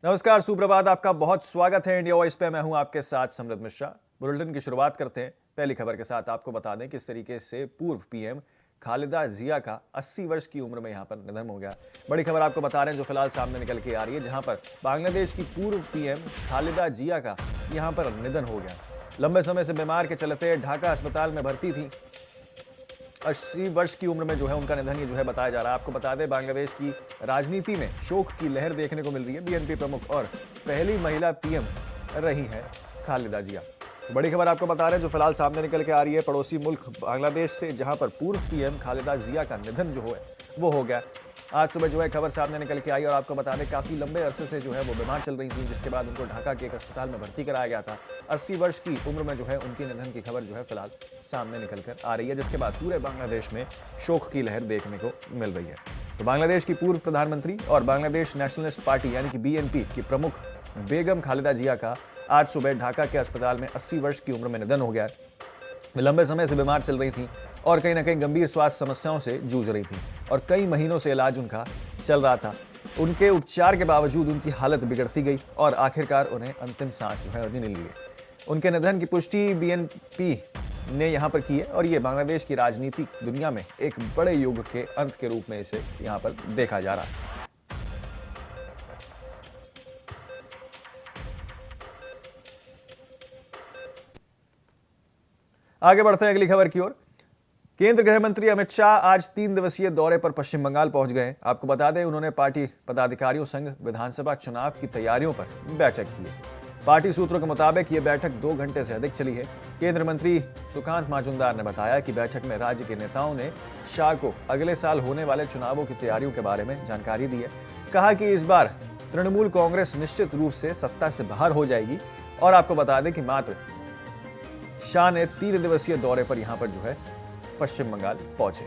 नमस्कार, सुप्रभात। आपका बहुत स्वागत है इंडिया वॉइस पे। मैं हूं आपके साथ समृद्ध मिश्रा। बुलेटिन की शुरुआत करते हैं पहली खबर के साथ। आपको बता दें किस तरीके से पूर्व पीएम खालिदा जिया का 80 वर्ष की उम्र में यहां पर निधन हो गया। बड़ी खबर आपको बता रहे हैं जो फिलहाल सामने निकल के आ रही है, जहां पर बांग्लादेश की पूर्व पीएम खालिदा जिया का यहां पर निधन हो गया। लंबे समय से बीमार के चलते ढाका अस्पताल में भर्ती थी। 80 वर्ष की उम्र में जो है उनका निधन ये जो है बताया जा रहा है। आपको बता दें बांग्लादेश की राजनीति में शोक की लहर देखने को मिल रही है। बीएनपी प्रमुख और पहली महिला पीएम रही है खालिदा जिया। बड़ी खबर आपको बता रहे हैं जो फिलहाल सामने निकल के आ रही है पड़ोसी मुल्क बांग्लादेश से, जहां पर पूर्व पीएम खालिदा जिया का निधन जो है वो हो गया। आज सुबह जो है खबर सामने निकल के आई और आपको बता दें काफी लंबे अरसे से जो है वो बीमार चल रही थी, जिसके बाद उनको ढाका के एक अस्पताल में भर्ती कराया गया था। 80 वर्ष की उम्र में जो है उनके निधन की खबर जो है फिलहाल सामने निकल कर आ रही है, जिसके बाद पूरे बांग्लादेश में शोक की लहर देखने को मिल रही है। तो बांग्लादेश की पूर्व प्रधानमंत्री और बांग्लादेश नेशनलिस्ट पार्टी यानी कि बीएनपी की प्रमुख बेगम खालिदा जिया का आज सुबह ढाका के अस्पताल में 80 वर्ष की उम्र में निधन हो गया। वे लंबे समय से बीमार चल रही थी और कहीं ना कहीं गंभीर स्वास्थ्य समस्याओं से जूझ रही थी और कई महीनों से इलाज उनका चल रहा था। उनके उपचार के बावजूद उनकी हालत बिगड़ती गई और आखिरकार उन्हें अंतिम सांस जो है उन्हें मिल ली। उनके निधन की पुष्टि बीएनपी ने यहाँ पर की है और ये बांग्लादेश की राजनीतिक दुनिया में एक बड़े युग के अंत के रूप में इसे यहाँ पर देखा जा रहा है। आगे बढ़ते हैं अगली खबर की ओर। केंद्र गृह मंत्री अमित शाह आज 3 दिवसीय दौरे पर पश्चिम बंगाल पहुंच गए। आपको बता दें उन्होंने पार्टी पदाधिकारियों संग विधानसभा चुनाव की तैयारियों पर बैठक की है। पार्टी सूत्रों के मुताबिक ये बैठक 2 घंटे से अधिक चली है। केंद्रीय मंत्री सुकांत माजुमदार ने बताया कि बैठक में राज्य के नेताओं ने शाह को अगले साल होने वाले चुनावों की तैयारियों के बारे में जानकारी दी है। कहा कि इस बार तृणमूल कांग्रेस निश्चित रूप से सत्ता से बाहर हो जाएगी। और आपको बता दें कि मात्र शाह ने 3 दिवसीय दौरे पर यहां पर जो है पश्चिम बंगाल पहुंचे।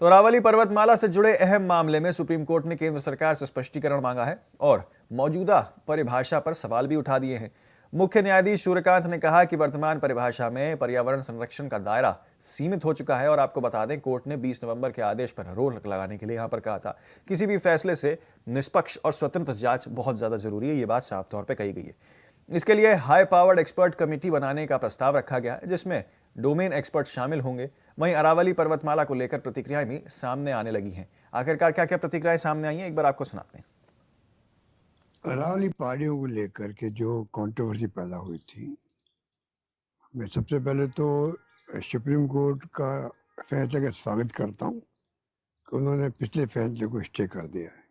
तो अरावली पर्वतमाला से जुड़े अहम मामले में सुप्रीम कोर्ट ने केंद्र सरकार से स्पष्टीकरण मांगा है और मौजूदा परिभाषा पर सवाल भी उठा दिए हैं। मुख्य न्यायाधीश सूर्यकांत ने कहा कि वर्तमान परिभाषा में पर्यावरण संरक्षण का दायरा सीमित हो चुका है और आपको बता दें कोर्ट ने 20 नवंबर के आदेश पर रोक लगाने के लिए यहां पर कहा था। किसी भी फैसले से निष्पक्ष और स्वतंत्र जांच बहुत ज्यादा जरूरी है, ये बात साफ तौर पर कही गई है। इसके लिए हाई पावर्ड एक्सपर्ट कमेटी बनाने का प्रस्ताव रखा गया है, जिसमें डोमेन एक्सपर्ट शामिल होंगे। वहीं अरावली पर्वतमाला को लेकर प्रतिक्रियाएं भी सामने आने लगी हैं। आखिरकार क्या क्या प्रतिक्रियाएं सामने आई हैं, एक बार आपको सुनाते हैं। अरावली पहाड़ियों को लेकर के जो कंट्रोवर्सी पैदा हुई थी, मैं सबसे पहले तो सुप्रीम कोर्ट का फैसले का स्वागत करता हूं कि उन्होंने पिछले फैसले को स्टे कर दिया है।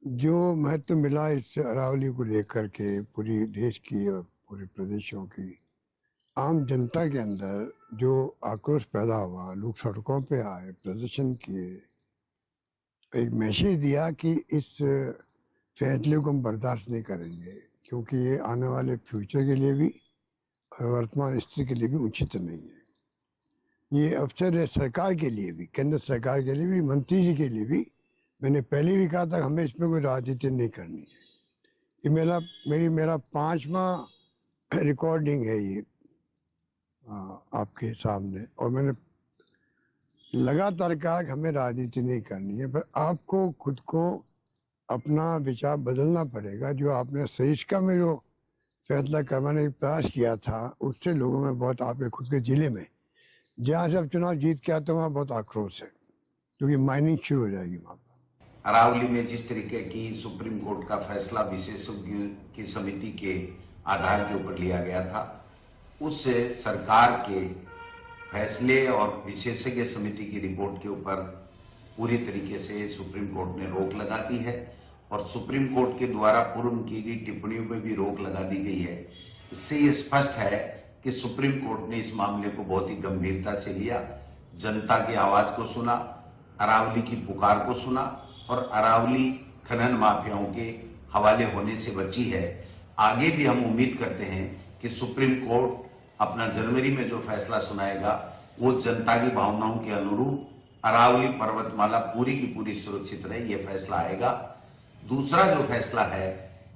जो महत्व मिला इस अरावली को लेकर के पूरी देश की और पूरे प्रदेशों की आम जनता के अंदर जो आक्रोश पैदा हुआ, लोग सड़कों पे आए, प्रदर्शन किए, एक मैसेज दिया कि इस फैसले को हम बर्दाश्त नहीं करेंगे, क्योंकि ये आने वाले फ्यूचर के लिए भी और वर्तमान स्थिति के लिए भी उचित नहीं है। ये अवसर है सरकार के लिए भी, केंद्र सरकार के लिए भी, मंत्री जी के लिए भी। मैंने पहले भी कहा था हमें इसमें कोई राजनीति नहीं करनी है। ये मेरा 5वां रिकॉर्डिंग है ये आपके सामने, और मैंने लगातार कहा कि हमें राजनीति नहीं करनी है, पर आपको खुद को अपना विचार बदलना पड़ेगा। जो आपने सहिष्णुता में जो फैसला करवाने का प्रयास किया था, उससे लोगों में बहुत, आपके खुद के जिले में जहाँ से आप चुनाव जीत के आते हैं वहाँ बहुत आक्रोश है, क्योंकि माइनिंग शुरू हो जाएगी वहाँ पर। अरावली में जिस तरीके की सुप्रीम कोर्ट का फैसला विशेषज्ञों की समिति के आधार के ऊपर लिया गया था, उससे सरकार के फैसले और विशेषज्ञ समिति की रिपोर्ट के ऊपर पूरी तरीके से सुप्रीम कोर्ट ने रोक लगा दी है और सुप्रीम कोर्ट के द्वारा पूर्व की गई टिप्पणियों पर भी रोक लगा दी गई है। इससे ये स्पष्ट है कि सुप्रीम कोर्ट ने इस मामले को बहुत ही गंभीरता से लिया, जनता की आवाज को सुना, अरावली की पुकार को सुना और अरावली खनन माफियाओं के हवाले होने से बची है। आगे भी हम उम्मीद करते हैं कि सुप्रीम कोर्ट अपना जनवरी में जो फैसला सुनाएगा वो जनता की भावनाओं के अनुरूप अरावली पर्वतमाला पूरी की पूरी सुरक्षित रहे, ये फैसला आएगा। दूसरा जो फैसला है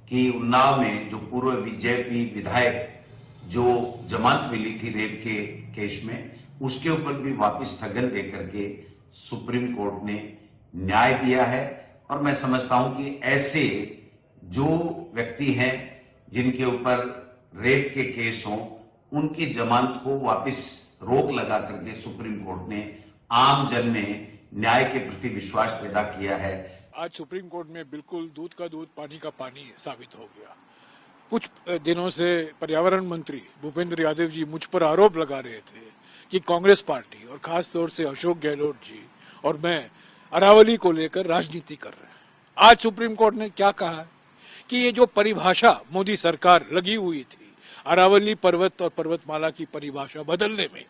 कि उन्नाव में जो पूर्व बीजेपी विधायक जो जमानत मिली थी रेप के केस में, उसके ऊपर भी वापस स्थगन देकर के सुप्रीम कोर्ट ने न्याय दिया है। और मैं समझता हूं कि ऐसे जो व्यक्ति हैं जिनके ऊपर रेप के केस हों, उनकी जमानत को वापस रोक लगा करके सुप्रीम कोर्ट ने आम जन में न्याय के प्रति विश्वास पैदा किया है। आज सुप्रीम कोर्ट में बिल्कुल दूध का दूध पानी का पानी साबित हो गया। कुछ दिनों से पर्यावरण मंत्री भूपेंद्र यादव जी मुझ पर आरोप लगा रहे थे कि कांग्रेस पार्टी और खास तौर से अशोक गहलोत जी और मैं अरावली को लेकर राजनीति कर रहे हैं। आज सुप्रीम कोर्ट ने क्या कहा है कि ये जो परिभाषा मोदी सरकार लगी हुई थी अरावली पर्वत और पर्वतमाला की परिभाषा बदलने में,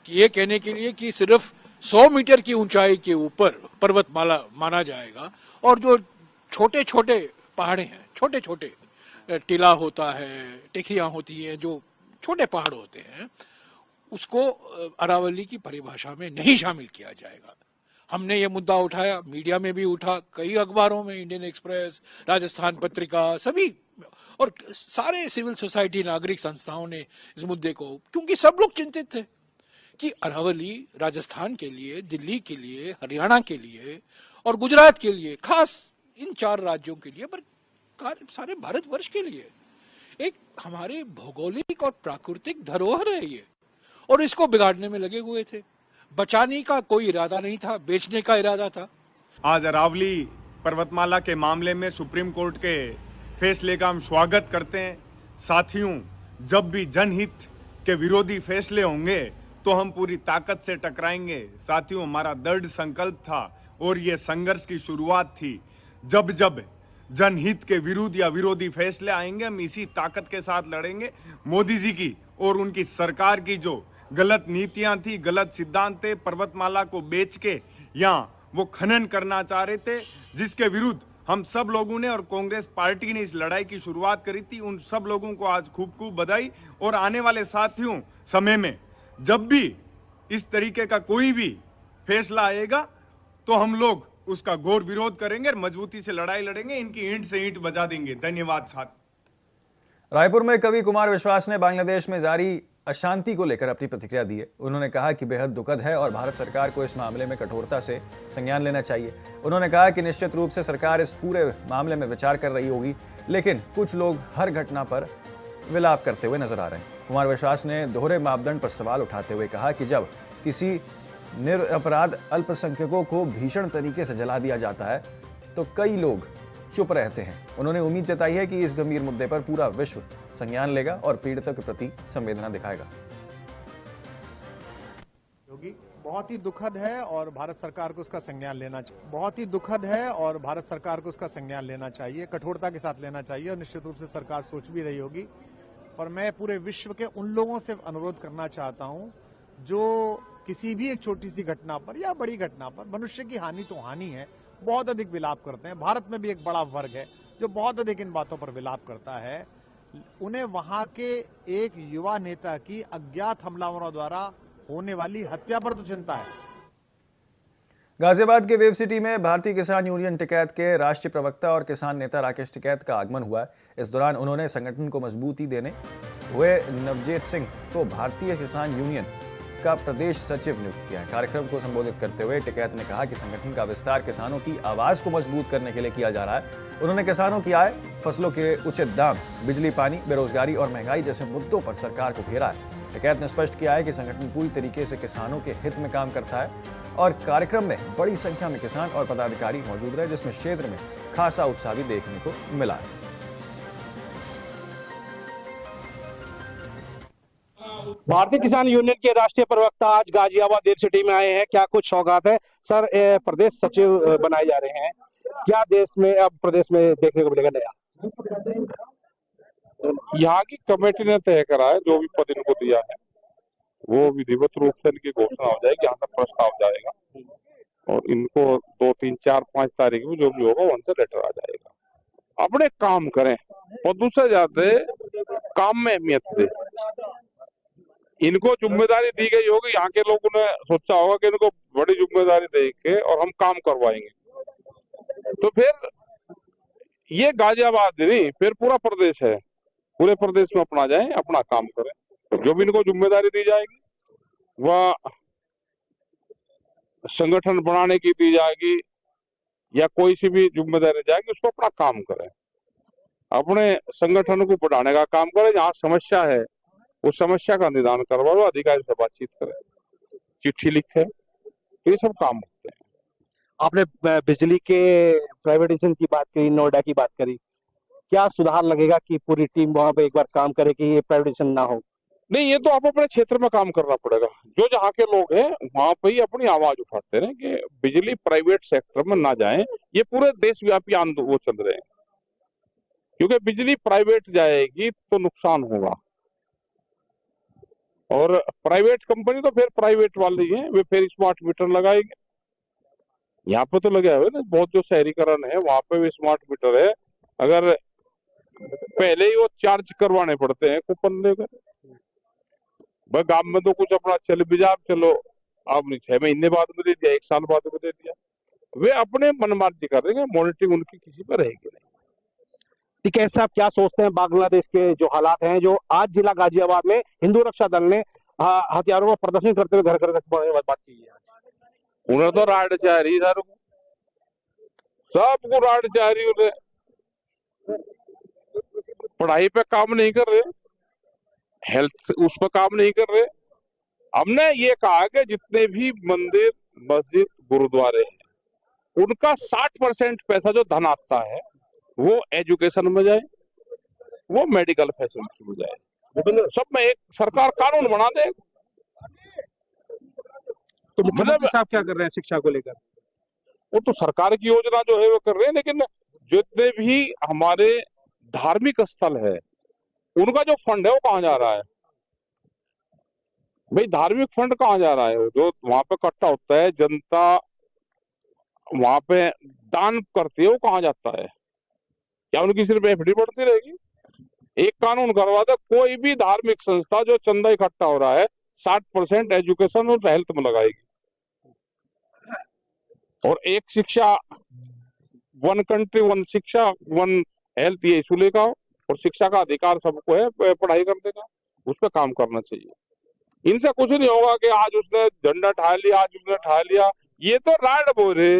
कि ये कहने के लिए कि सिर्फ 100 मीटर की ऊंचाई के ऊपर पर्वतमाला माना जाएगा और जो छोटे छोटे पहाड़े हैं, छोटे छोटे टीला होता है, टेकरियां होती हैं, जो छोटे पहाड़ होते हैं, उसको अरावली की परिभाषा में नहीं शामिल किया जाएगा। हमने ये मुद्दा उठाया, मीडिया में भी उठा, कई अखबारों में, इंडियन एक्सप्रेस, राजस्थान पत्रिका, सभी और सारे सिविल सोसाइटी नागरिक संस्थाओं ने इस मुद्दे को, क्योंकि सब लोग चिंतित थे कि अरावली राजस्थान के लिए, दिल्ली के लिए, हरियाणा के लिए और गुजरात के लिए, खास इन 4 राज्यों के लिए, पर सारे भारतवर्ष के लिए एक हमारे भौगोलिक और प्राकृतिक धरोहर है ये, और इसको बिगाड़ने में लगे हुए थे। बचाने का कोई इरादा नहीं था, बेचने का इरादा था। आज अरावली पर्वतमाला के मामले में सुप्रीम कोर्ट के फैसले का हम स्वागत करते हैं। साथियों, जब भी जनहित के विरोधी फैसले होंगे तो हम पूरी ताकत से टकराएंगे। साथियों, हमारा दृढ़ संकल्प था और ये संघर्ष की शुरुआत थी। जब जब जनहित के विरुद्ध या विरोधी फैसले आएंगे, हम इसी ताकत के साथ लड़ेंगे। मोदी जी की और उनकी सरकार की जो गलत नीतियां थी, गलत सिद्धांत थे, पर्वतमाला को बेच के या वो खनन करना चाह रहे थे, जिसके विरुद्ध हम सब लोगों ने और कांग्रेस पार्टी ने इस लड़ाई की शुरुआत करी थी। उन सब लोगों को आज खूब खूब बधाई। और आने वाले साथियों समय में जब भी इस तरीके का कोई भी फैसला आएगा तो हम लोग उसका घोर विरोध करेंगे और मजबूती से लड़ाई लड़ेंगे, इनकी ईंट से ईंट बजा देंगे। धन्यवाद साथ। रायपुर में कवि कुमार विश्वास ने बांग्लादेश में जारी अशांति को लेकर अपनी प्रतिक्रिया दी है। उन्होंने कहा कि बेहद दुखद है और भारत सरकार को इस मामले में कठोरता से संज्ञान लेना चाहिए। उन्होंने कहा कि निश्चित रूप से सरकार इस पूरे मामले में विचार कर रही होगी, लेकिन कुछ लोग हर घटना पर विलाप करते हुए नजर आ रहे हैं। कुमार विश्वास ने दोहरे मापदंड पर सवाल उठाते हुए कहा कि जब किसी निरपराध अल्पसंख्यकों को भीषण तरीके से जला दिया जाता है तो कई लोग चुप रहते हैं। उन्होंने उम्मीद जताई है कि इस गंभीर मुद्दे पर पूरा विश्व संज्ञान लेगा और पीड़ितों के प्रति संवेदना दिखाएगा। बहुत ही दुखद है और भारत सरकार को उसका संज्ञान लेना चाहिए। बहुत ही दुखद है और भारत सरकार को उसका संज्ञान लेना चाहिए, कठोरता के साथ लेना चाहिए और निश्चित रूप से सरकार सोच भी रही होगी। और मैं पूरे विश्व के उन लोगों से अनुरोध करना चाहता हूं जो किसी भी एक छोटी सी घटना पर या बड़ी घटना पर, मनुष्य की हानि तो हानि है, बहुत अधिक विलाप करते हैं। भारत में भी एक बड़ा वर्ग है जो बहुत अधिक इन बातों पर विलाप करता है। उन्हें वहां के एक युवा नेता की अज्ञात हमलावरों द्वारा होने वाली हत्या पर तो चिंता है। गाजियाबाद के वेव सिटी में भारतीय किसान यूनियन टिकैत के राष्ट्रीय प्रवक्ता और किसान नेता राकेश टिकैत का आगमन हुआ। इस दौरान उन्होंने संगठन को मजबूती देने हुए नवजीत सिंह को भारतीय किसान यूनियन का प्रदेश सचिव नियुक्त किया। कार्यक्रम को संबोधित करते हुए टिकैत ने कहा कि संगठन का विस्तार किसानों की आवाज को मजबूत करने के लिए किया जा रहा है। उन्होंने किसानों की आय, फसलों के उचित दाम, बिजली पानी, बेरोजगारी और महंगाई जैसे मुद्दों पर सरकार को घेरा है। टिकैत ने स्पष्ट किया है कि संगठन पूरी तरीके से किसानों के हित में काम करता है और कार्यक्रम में बड़ी संख्या में किसान और पदाधिकारी मौजूद रहे, जिसमें क्षेत्र में खासा उत्साह भी देखने को मिला है। भारतीय किसान यूनियन के राष्ट्रीय प्रवक्ता आज गाजियाबाद देव सिटी में आए हैं। क्या कुछ सौगात है सर? प्रदेश सचिव बनाए जा रहे हैं, क्या देश में अब प्रदेश में देखने को मिलेगा नया? यहाँ की कमेटी ने तय करा है, जो भी पद इनको दिया है वो विधिवत रूप से इनकी घोषणा हो जाएगी, यहाँ से प्रस्ताव जाएगा और इनको 2, 3, 4, 5 तारीख में जो भी होगा उनसे लेटर आ जाएगा। अपने काम करें और दूसरे ज्यादा काम में अहमियत दे। इनको जिम्मेदारी दी गई होगी, यहाँ के लोगों ने सोचा होगा कि इनको बड़ी जिम्मेदारी दे के और हम काम करवाएंगे, तो फिर ये गाजियाबाद नहीं, फिर पूरा प्रदेश है, पूरे प्रदेश में अपना जाए, अपना काम करें। जो भी इनको जिम्मेदारी दी जाएगी वह संगठन बनाने की दी जाएगी या कोई सी भी जिम्मेदारी जाएगी, उसको अपना काम करें, अपने संगठन को बढ़ाने का काम करें। जहाँ समस्या है उस समस्या का निदान करवाओ, अधिकारी से बातचीत करें, चिट्ठी लिखे, तो ये सब काम होते हैं। आपने बिजली के प्राइवेटाइजेशन की बात करी, नोएडा की बात करी, क्या सुधार लगेगा कि पूरी टीम वहां पे एक बार काम करे कि ये प्राइवेटाइजेशन ना हो? नहीं, ये तो आप अपने क्षेत्र में काम करना पड़ेगा। जो जहाँ के लोग हैं वहां पे ही अपनी आवाज उठाते रहे कि बिजली प्राइवेट सेक्टर में ना जाए। ये पूरे देशव्यापी आंदोलन वो चल रहे हैं, क्योंकि बिजली प्राइवेट जाएगी तो नुकसान होगा, और प्राइवेट कंपनी तो फिर प्राइवेट वाले ही हैं, वे फिर स्मार्ट मीटर लगाएंगे। यहाँ पे तो लगे हुए ना, बहुत जो शहरीकरण है वहां पे भी स्मार्ट मीटर है। अगर पहले ही वो चार्ज करवाने पड़ते हैं कूपन लेकर, भाई गांव में तो कुछ अपना चल भी जा, चलो आपने 6 महीने बाद में दे दिया, 1 साल बाद में दे दिया, वे अपने मनमार्जी कर देंगे, मॉनिटरिंग उनकी किसी पर रहेगी नहीं। टिकैत साहब, क्या सोचते हैं बांग्लादेश के जो हालात हैं, जो आज जिला गाजियाबाद में हिंदू रक्षा दल ने हथियारों का प्रदर्शन करते हुए घर घर तक बात की है? उन्हें तो राड चाह रही, सबको राड चाह रही, उन्हें पढ़ाई पे काम नहीं कर रहे, हेल्थ उस पर काम नहीं कर रहे। हमने ये कहा कि जितने भी मंदिर, मस्जिद, गुरुद्वारे हैं, उनका 60% पैसा जो धन आता है वो एजुकेशन में जाए, वो मेडिकल फैसिलिटी में जाए, सब में एक सरकार कानून बना दे। तो मुख्यमंत्री साहब क्या कर रहे हैं शिक्षा को लेकर? वो तो सरकार की योजना जो है वो कर रहे हैं, लेकिन जितने भी हमारे धार्मिक स्थल है उनका जो फंड है वो कहाँ जा रहा है? भाई धार्मिक फंड कहाँ जा रहा है? जो वहां पे इकट्ठा होता है, जनता वहां पे दान करती है, वो कहाँ जाता है? क्या उनकी सिर्फ एफडी बढ़ती रहेगी? एक कानून करवा दे, कोई भी धार्मिक संस्था जो चंदा इकट्ठा हो रहा है 60% एजुकेशन और हेल्थ में लगाएगी, और एक शिक्षा, 1 कंट्री 1 शिक्षा 1 हेल्थ, ये इशू लेकर आओ, और शिक्षा का अधिकार सबको है पढ़ाई करने का, उस पर काम करना चाहिए। इनसे कुछ नहीं होगा कि आज उसने झंडा ठा लिया, आज उसने ठा लिया, ये तो राड बोले।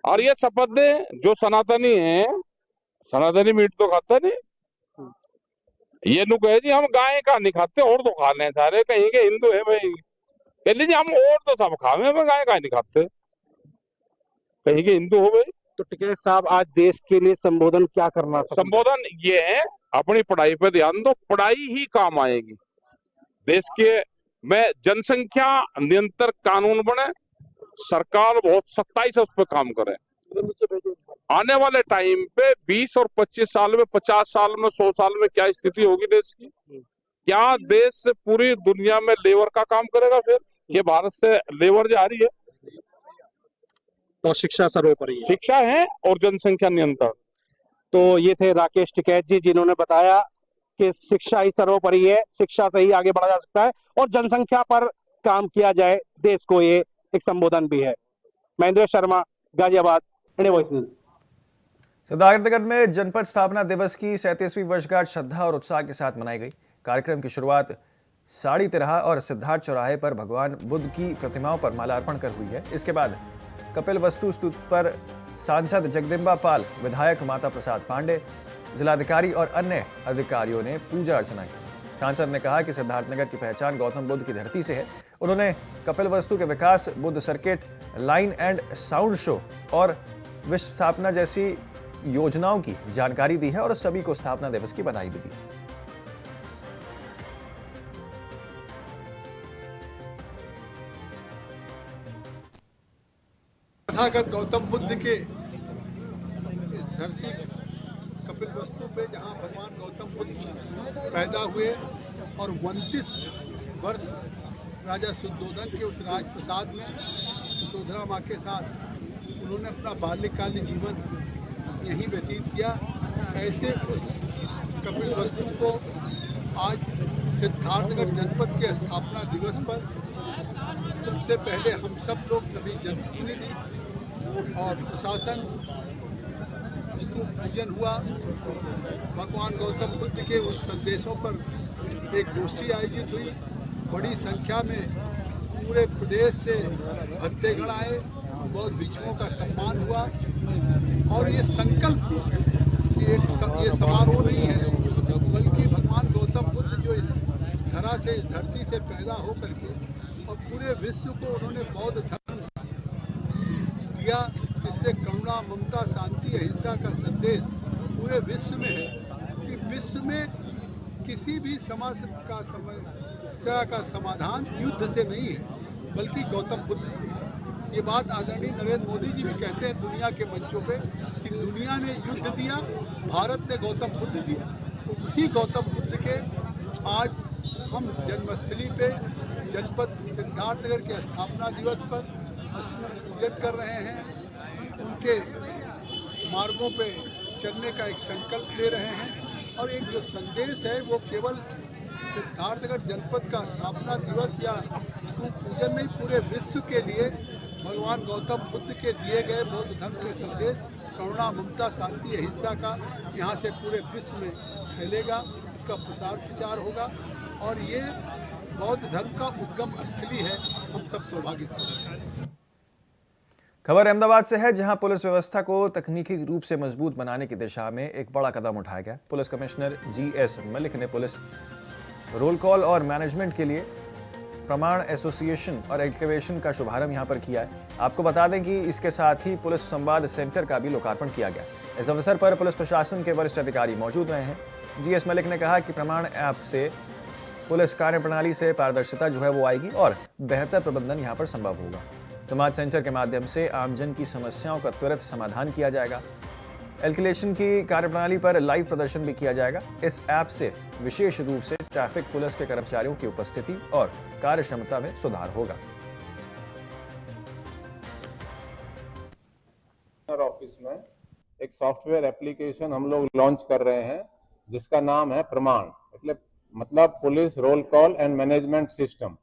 और ये शपथ दे जो सनातनी है, सनातनी मीट तो खाता नहीं, ये नु कहे जी हम गाय का नहीं खाते और तो खा लें सारे, कहीं के हिंदू है भाई, कह लीजिए हम और तो सब खावे, हम गाय का नहीं खाते, कहीं के हिंदू हो भाई। तो टिकैत साहब, आज देश के लिए संबोधन क्या करना? संबोधन ये है, अपनी पढ़ाई पे ध्यान दो, पढ़ाई ही काम आएगी। देश के में जनसंख्या नियंत्रण कानून बने, सरकार बहुत सख्ताई से उस पर काम करे। आने वाले टाइम पे 20 और 25 साल में, 50 साल में, 100 साल में क्या स्थिति होगी देश की? क्या देश पूरी दुनिया में लेबर का काम करेगा? फिर ये भारत से लेबर जा रही है, और शिक्षा सर्वोपरि है। शिक्षा है और जनसंख्या नियंत्रण। तो ये थे राकेश टिकैत जी, जिन्होंने बताया कि शिक्षा ही सर्वोपरि है, शिक्षा से ही आगे बढ़ा जा सकता है और जनसंख्या पर काम किया जाए, देश को ये एक संबोधन भी है। Mahendra Sharma, Ghaziabad, India voice news. Siddharthnagar में जनपद स्थापना दिवस की 37वीं वर्षगांठ श्रद्धा और उत्साह के साथ मनाई गई। कार्यक्रम की शुरुआत साड़ी तिरहा और सिद्धार्थ चौराहे पर भगवान बुद्ध की प्रतिमाओं पर माल्यार्पण कर हुई है। इसके बाद कपिल वस्तु स्तूप पर सांसद जगदम्बा पाल, विधायक माता प्रसाद पांडे, जिलाधिकारी और अन्य अधिकारियों ने पूजा अर्चना की। सांसद ने कहा कि सिद्धार्थनगर की पहचान गौतम बुद्ध की धरती से है। उन्होंने कपिल वस्तु के विकास, Buddha circuit, line and sound show और विश्व स्थापना जैसी योजनाओं की जानकारी दी है और सभी को स्थापना दिवस की बधाई भी दी। तथागत गौतम बुद्ध के इस धरती कपिल वस्तु पे, जहाँ भगवान गौतम बुद्ध पैदा हुए और 29 वर्ष राजा शुद्धोधन के उस राजप्रसाद में सुधोधरा माँ के साथ उन्होंने अपना बाल्यकालीन जीवन यहीं व्यतीत किया। ऐसे उस कपिल वस्तु को आज सिद्धार्थनगर जनपद के स्थापना दिवस पर सबसे पहले हम सब लोग, सभी जनप्रतिनिधि और प्रशासन स्तूप पूजन हुआ। भगवान गौतम बुद्ध के उन संदेशों पर एक गोष्ठी आयोजित हुई। बड़ी संख्या में पूरे प्रदेश से भक्तगण आए, बहुत भिक्षुओं का सम्मान हुआ और ये संकल्प कि ये समारोह नहीं है, बल्कि भगवान गौतम बुद्ध जो इस धरा से, इस धरती से पैदा हो करके और पूरे विश्व को उन्होंने बौद्ध धर्म दिया, जिससे करुणा, ममता, शांति, अहिंसा का संदेश पूरे विश्व में है कि विश्व में किसी भी समस्या का समाधान युद्ध से नहीं है, बल्कि गौतम बुद्ध से। ये बात आदरणीय नरेंद्र मोदी जी भी कहते हैं दुनिया के मंचों पे कि दुनिया ने युद्ध दिया, भारत ने गौतम बुद्ध दिया। तो उसी गौतम बुद्ध के आज हम जन्मस्थली पे जनपद सिद्धार्थनगर के स्थापना दिवस पर स्तूप पूजन कर रहे हैं। उनके मार्गों पे चलने का एक संकल्प ले रहे हैं और एक जो संदेश है वो केवल सिद्धार्थनगर जनपद का स्थापना दिवस या स्तूप पूजन नहीं, पूरे विश्व के लिए भगवान गौतम बुद्ध के दिए गए बौद्ध धर्म के संदेश करुणा, ममता, शांति, अहिंसा का यहाँ से पूरे विश्व में फैलेगा, इसका प्रसार प्रचार होगा और ये बौद्ध धर्म का उद्गम स्थली है। हम सब सौभाग्यशाली हैं। खबर अहमदाबाद से है, जहां पुलिस व्यवस्था को तकनीकी रूप से मजबूत बनाने की दिशा में एक बड़ा कदम उठाया गया। पुलिस कमिश्नर GS मलिक ने पुलिस रोल कॉल और मैनेजमेंट के लिए प्रमाण एसोसिएशन और एक्टिवेशन का शुभारंभ यहां पर किया है। आपको बता दें कि इसके साथ ही पुलिस संवाद सेंटर का भी लोकार्पण किया गया। इस अवसर पर पुलिस प्रशासन के वरिष्ठ अधिकारी मौजूद रहे हैं। GS मलिक ने कहा कि प्रमाण ऐप से पुलिस कार्यप्रणाली से पारदर्शिता जो है वो आएगी और बेहतर प्रबंधन यहाँ पर संभव होगा। संवाद सेंटर के माध्यम से आमजन की समस्याओं का त्वरित समाधान किया जाएगा। एल्कुलेशन की कार्यप्रणाली पर लाइव प्रदर्शन भी किया जाएगा। इस ऐप से विशेष रूप से ट्रैफिक पुलिस के कर्मचारियों की उपस्थिति और कार्यक्षमता में सुधार होगा। ऑफिस में एक सॉफ्टवेयर एप्लीकेशन हम लोग लॉन्च कर रहे हैं जिसका नाम है प्रमाण, मतलब police roll call and management system.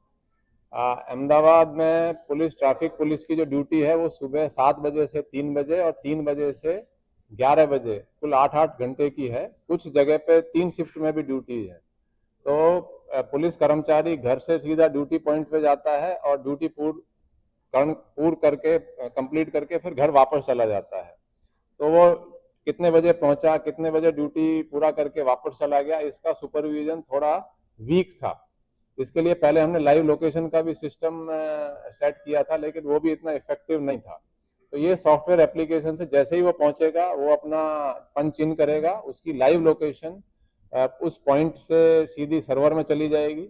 Ahmedabad में पुलिस, ट्रैफिक पुलिस की जो ड्यूटी है वो सुबह 7 बजे से 3 बजे और 3 बजे से 11 बजे, कुल 8-8 घंटे की है। कुछ जगह पे 3 शिफ्ट में भी ड्यूटी है। तो पुलिस कर्मचारी घर से सीधा ड्यूटी पॉइंट पे जाता है और ड्यूटी पूर्ण करके, कंप्लीट करके फिर घर वापस चला जाता है। तो वो कितने बजे पहुंचा, कितने बजे ड्यूटी पूरा करके वापस चला गया, इसका सुपरविजन थोड़ा वीक था। इसके लिए पहले हमने लाइव लोकेशन का भी सिस्टम सेट किया था, लेकिन वो भी इतना इफेक्टिव नहीं था। तो ये सॉफ्टवेयर एप्लीकेशन से जैसे ही वो पहुंचेगा वो अपना पंच इन करेगा, उसकी लाइव लोकेशन उस पॉइंट से सीधी सर्वर में चली जाएगी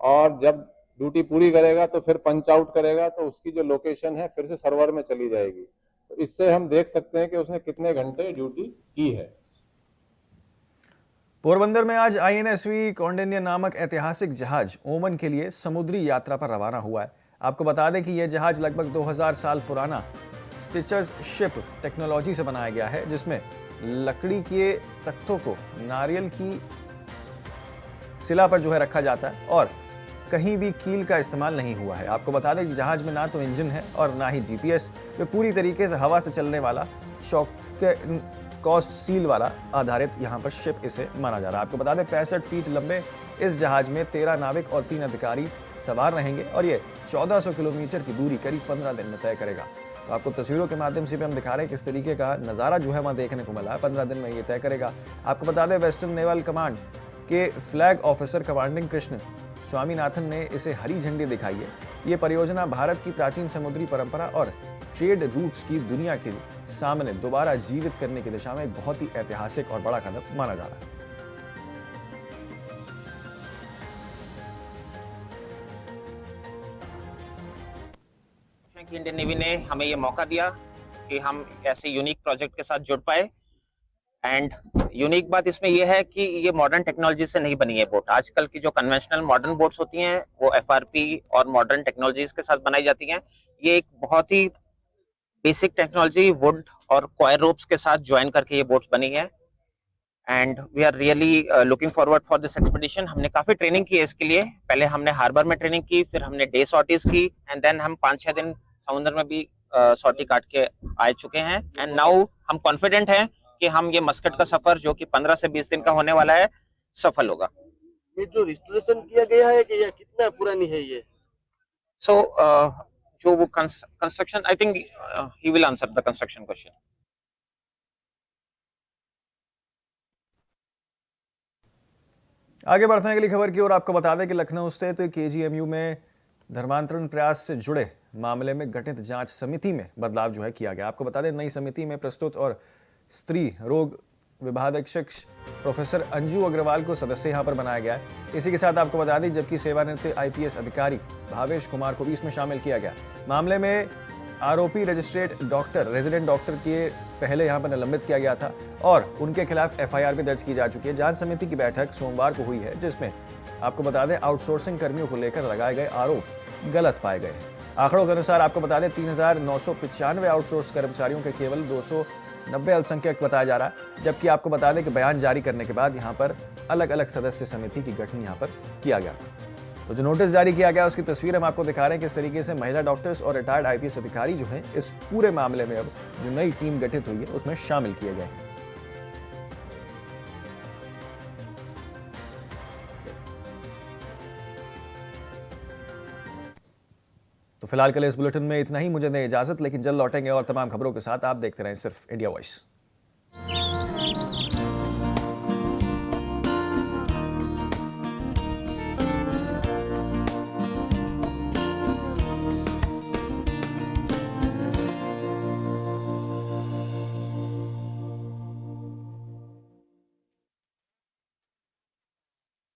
और जब ड्यूटी पूरी करेगा तो फिर पंच आउट करेगा तो उसकी जो लोकेशन है फिर से सर्वर में चली जाएगी। तो इससे हम देख सकते हैं कि उसने कितने घंटे ड्यूटी की है। पोरबंदर में आज INSV कौंडिन्य नामक ऐतिहासिक जहाज ओमान के लिए समुद्री यात्रा पर रवाना हुआ है। आपको बता दें कि यह जहाज लगभग 2000 साल पुराना स्टिचर्स शिप टेक्नोलॉजी से बनाया गया है, जिसमें लकड़ी के तख्तों को नारियल की सिला पर जो है रखा जाता है और कहीं भी कील का इस्तेमाल नहीं हुआ है। आपको बता दें कि जहाज में ना तो इंजन है और ना ही GPS, वे पूरी तरीके से हवा से चलने वाला कॉस्ट सील वाला आधारित यहाँ पर शिप इसे माना जा रहा है। आपको बता दें 65 फीट लंबे इस जहाज में 13 नाविक और 3 अधिकारी सवार रहेंगे और ये 1400 किलोमीटर की दूरी करीब 15 दिन में तय करेगा। तो आपको तस्वीरों के माध्यम से भी हम दिखा रहे हैं किस तरीके का नज़ारा जो है वहाँ देखने को मिला है। 15 दिन में ये तय करेगा। आपको बता दें वेस्टर्न नेवल कमांड के flag officer commanding Krishna Swaminathan ने इसे हरी झंडी दिखाई है। ये परियोजना भारत की प्राचीन समुद्री परंपरा और ट्रेड रूट्स की दुनिया के सामने दोबारा जीवित करने की दिशा में एक बहुत ही ऐतिहासिक और बड़ा कदम माना जा रहा है। इंडियन नेवी ने हमें ये मौका दिया कि हम ऐसे यूनिक प्रोजेक्ट के साथ जुड़ पाए। एंड यूनिक बात इसमें यह है कि ये मॉडर्न टेक्नोलॉजी से नहीं बनी है बोट। आजकल की जो कन्वेंशनल मॉडर्न बोट्स होती हैं वो FRP और मॉडर्न टेक्नोलॉजीज के साथ बनाई जाती हैं। ये एक बहुत ही बेसिक टेक्नोलॉजी वुड और कॉयर रोप्स के साथ ज्वाइन करके ये बोट्स बनी है। And we are really looking forward for this expedition. हमने काफी ट्रेनिंग की है इसके लिए। पहले हमने हार्बर में ट्रेनिंग की, फिर हमने डे सॉर्टीज की एंड देन हम 5-6 दिन समुद्र में भी सॉर्टी काट के आ चुके हैं। एंड नाउ हम कॉन्फिडेंट हैं कि हम ये मस्कट का सफर जो कि 15 से 20 दिन का होने वाला है सफल होगा। ये जो रिस्टोरेशन किया गया है कि ये कितना पुरानी है ये? सो जो वो construction, I think he will answer the construction question. आगे बढ़ते हैं अगली खबर की ओर। आपको बता दें कि लखनऊ स्थित केजीएमयू में धर्मांतरण प्रयास से जुड़े मामले में गठित जांच समिति में बदलाव जो है किया गया। आपको बता दें नई समिति में प्रस्तुत और स्त्री रोग विभागाध्यक्ष प्रोफेसर अंजू अग्रवाल को सदस्य यहां पर बनाया गया है। इसी के साथ आपको बता दें जबकि सेवानिवृत्त आईपीएस अधिकारी भावेश कुमार को भी इसमें शामिल किया गया। मामले में आरोपी रेजिडेंट डॉक्टर के पहले यहां पर निलंबित किया गया था और उनके खिलाफ एफआईआर भी दर्ज की जा चुकी है। जांच समिति की बैठक सोमवार को हुई है जिसमें आपको बता दें आउटसोर्सिंग कर्मियों को लेकर लगाए गए आरोप गलत पाए गए। आंकड़ों के अनुसार आपको बता दें 3,995 आउटसोर्स कर्मचारियों के केवल 290 अल्पसंख्यक बताया जा रहा है। जबकि आपको बता दें कि बयान जारी करने के बाद यहां पर अलग अलग सदस्य समिति की गठन यहां पर किया गया था। तो जो नोटिस जारी किया गया उसकी तस्वीर हम आपको दिखा रहे हैं किस तरीके से महिला डॉक्टर्स और रिटायर्ड आईपीएस अधिकारी जो हैं इस पूरे मामले में अब जो नई टीम गठित हुई है उसमें शामिल किए गए हैं। तो फिलहाल के लिए इस बुलेटिन में इतना ही। मुझे दें इजाजत, लेकिन जल्द लौटेंगे और तमाम खबरों के साथ। आप देखते रहें सिर्फ इंडिया वॉइस।